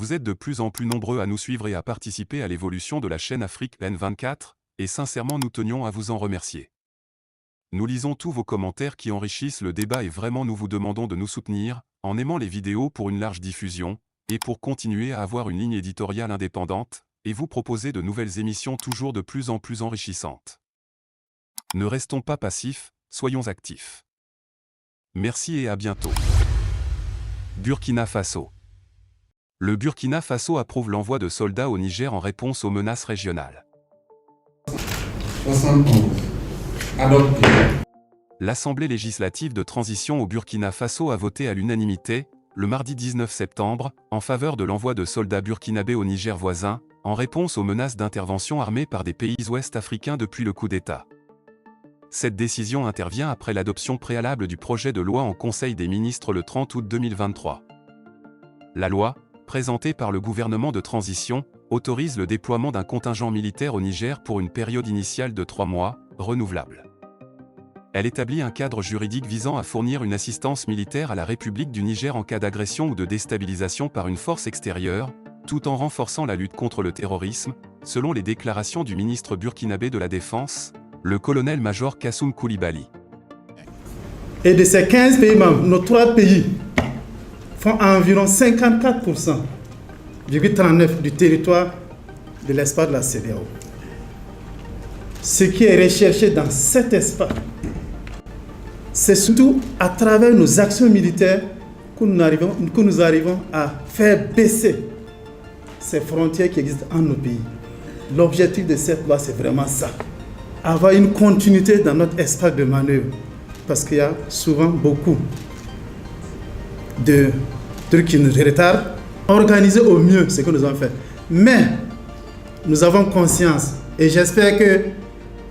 Vous êtes de plus en plus nombreux à nous suivre et à participer à l'évolution de la chaîne Afrique N24, et sincèrement nous tenions à vous en remercier. Nous lisons tous vos commentaires qui enrichissent le débat et vraiment nous vous demandons de nous soutenir, en aimant les vidéos pour une large diffusion, et pour continuer à avoir une ligne éditoriale indépendante, et vous proposer de nouvelles émissions toujours de plus en plus enrichissantes. Ne restons pas passifs, soyons actifs. Merci et à bientôt. Burkina Faso. Le Burkina Faso approuve l'envoi de soldats au Niger en réponse aux menaces régionales. 71. Adopté. L'Assemblée législative de transition au Burkina Faso a voté à l'unanimité, le mardi 19 septembre, en faveur de l'envoi de soldats burkinabés au Niger voisin, en réponse aux menaces d'intervention armée par des pays ouest-africains depuis le coup d'État. Cette décision intervient après l'adoption préalable du projet de loi en Conseil des ministres le 30 août 2023. La loi, présentée par le gouvernement de transition, autorise le déploiement d'un contingent militaire au Niger pour une période initiale de 3 mois, renouvelable. Elle établit un cadre juridique visant à fournir une assistance militaire à la République du Niger en cas d'agression ou de déstabilisation par une force extérieure, tout en renforçant la lutte contre le terrorisme, selon les déclarations du ministre burkinabé de la Défense, le colonel-major Kassoum Koulibaly. Et de ces 15 pays membres, nos 3 pays font environ 54,39% du territoire de l'espace de la CEDEAO. Ce qui est recherché dans cet espace, c'est surtout à travers nos actions militaires que nous arrivons à faire baisser ces frontières qui existent en nos pays. L'objectif de cette loi, c'est vraiment ça. Avoir une continuité dans notre espace de manœuvre. Parce qu'il y a souvent beaucoup de trucs qui nous retardent. Organiser au mieux ce que nous avons fait. Mais nous avons conscience, et j'espère que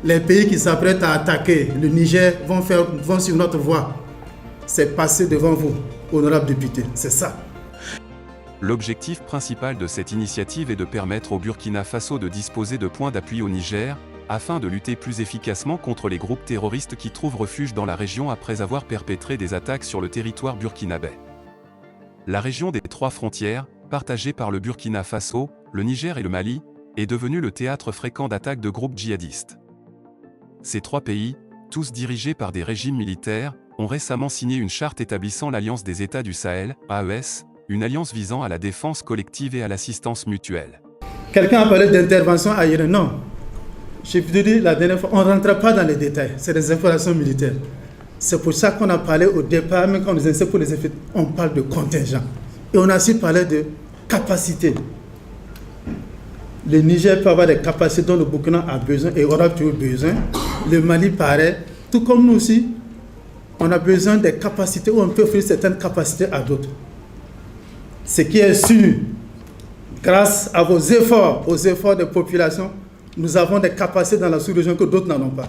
les pays qui s'apprêtent à attaquer le Niger vont suivre notre voie. C'est passer devant vous, honorables députés. C'est ça. L'objectif principal de cette initiative est de permettre au Burkina Faso de disposer de points d'appui au Niger, afin de lutter plus efficacement contre les groupes terroristes qui trouvent refuge dans la région après avoir perpétré des attaques sur le territoire burkinabé. La région des 3 frontières, partagée par le Burkina Faso, le Niger et le Mali, est devenue le théâtre fréquent d'attaques de groupes djihadistes. Ces 3 pays, tous dirigés par des régimes militaires, ont récemment signé une charte établissant l'Alliance des États du Sahel, AES, une alliance visant à la défense collective et à l'assistance mutuelle. Quelqu'un a parlé d'intervention aérienne. Non. Je vous ai dit la dernière fois, on ne rentre pas dans les détails. C'est des informations militaires. C'est pour ça qu'on a parlé au départ, même quand on nous insère pour les effets, on parle de contingent. Et on a aussi parlé de capacité. Le Niger peut avoir des capacités dont le Burkina a besoin et aura toujours besoin. Le Mali pareil. Tout comme nous aussi, on a besoin des capacités où on peut offrir certaines capacités à d'autres. Ce qui est sûr, grâce à vos efforts, aux efforts des populations, nous avons des capacités dans la sous-région que d'autres n'en ont pas.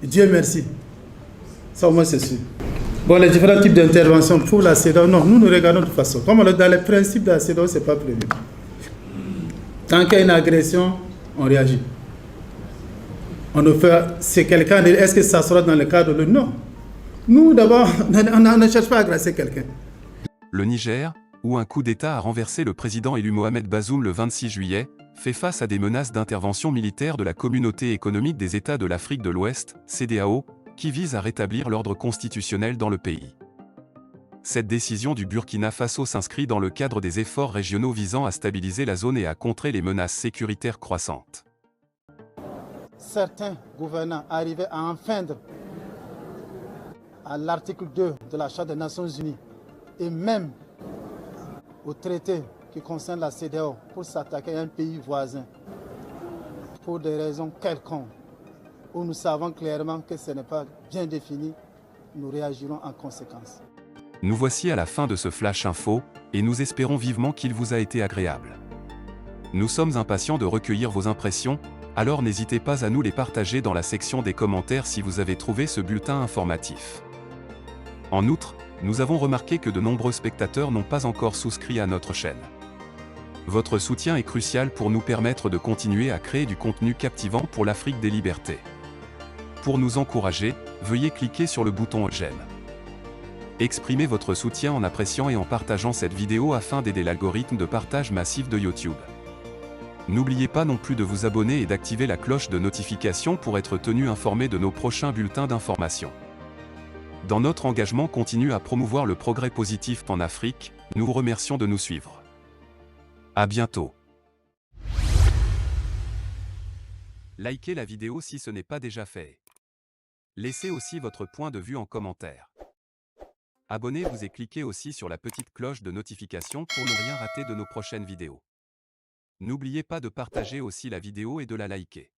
Et Dieu merci. Ça au moins c'est sûr. Bon, les différents types d'interventions pour la CEDEAO, non, nous regardons de toute façon. Comme dans les principes de la CEDEAO, ce n'est pas prévu. Tant qu'il y a une agression, on réagit. On ne fait, c'est quelqu'un, est-ce que ça sera dans le cadre de... Non. Nous, d'abord, on ne cherche pas à agresser quelqu'un. Le Niger, où un coup d'État a renversé le président élu Mohamed Bazoum le 26 juillet, fait face à des menaces d'intervention militaire de la Communauté économique des États de l'Afrique de l'Ouest, CEDEAO, qui vise à rétablir l'ordre constitutionnel dans le pays. Cette décision du Burkina Faso s'inscrit dans le cadre des efforts régionaux visant à stabiliser la zone et à contrer les menaces sécuritaires croissantes. Certains gouvernants arrivaient à enfreindre à l'article 2 de la Charte des Nations Unies et même au traité qui concerne la CEDEAO pour s'attaquer à un pays voisin pour des raisons quelconques où nous savons clairement que ce n'est pas bien défini, nous réagirons en conséquence. Nous voici à la fin de ce Flash Info, et nous espérons vivement qu'il vous a été agréable. Nous sommes impatients de recueillir vos impressions, alors n'hésitez pas à nous les partager dans la section des commentaires si vous avez trouvé ce bulletin informatif. En outre, nous avons remarqué que de nombreux spectateurs n'ont pas encore souscrit à notre chaîne. Votre soutien est crucial pour nous permettre de continuer à créer du contenu captivant pour l'Afrique des libertés. Pour nous encourager, veuillez cliquer sur le bouton j'aime. Exprimez votre soutien en appréciant et en partageant cette vidéo afin d'aider l'algorithme de partage massif de YouTube. N'oubliez pas non plus de vous abonner et d'activer la cloche de notification pour être tenu informé de nos prochains bulletins d'information. Dans notre engagement continu à promouvoir le progrès positif en Afrique, nous vous remercions de nous suivre. À bientôt. Likez la vidéo si ce n'est pas déjà fait. Laissez aussi votre point de vue en commentaire. Abonnez-vous et cliquez aussi sur la petite cloche de notification pour ne rien rater de nos prochaines vidéos. N'oubliez pas de partager aussi la vidéo et de la liker.